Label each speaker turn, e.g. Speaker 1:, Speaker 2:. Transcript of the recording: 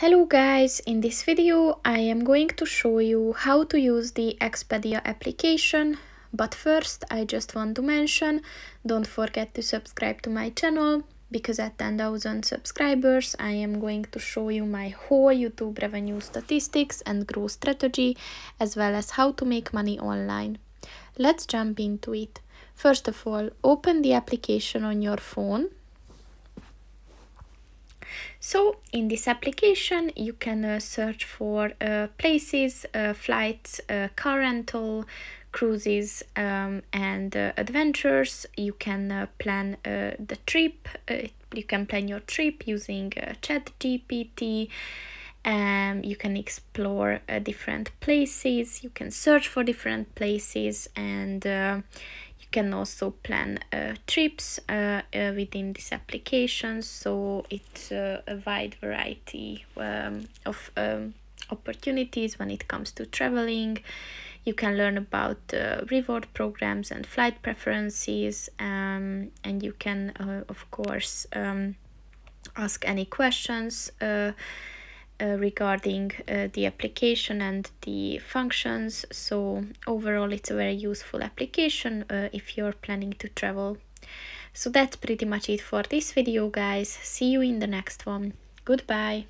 Speaker 1: Hello guys, in this video I am going to show you how to use the Expedia application, but first I just want to mention, don't forget to subscribe to my channel, because at 10,000 subscribers I am going to show you my whole YouTube revenue statistics and growth strategy, as well as how to make money online. Let's jump into it. First of all, open the application on your phone. So in this application you can search for places, flights, car rental, cruises and adventures. You can plan the trip, you can plan your trip using ChatGPT. You can explore different places, you can search for different places, and you can also plan trips within this application. So it's a wide variety of opportunities when it comes to traveling. You can learn about reward programs and flight preferences, and you can of course ask any questions regarding the application and the functions. So overall it's a very useful application if you're planning to travel. So that's pretty much it for this video, guys. See you in the next one. Goodbye.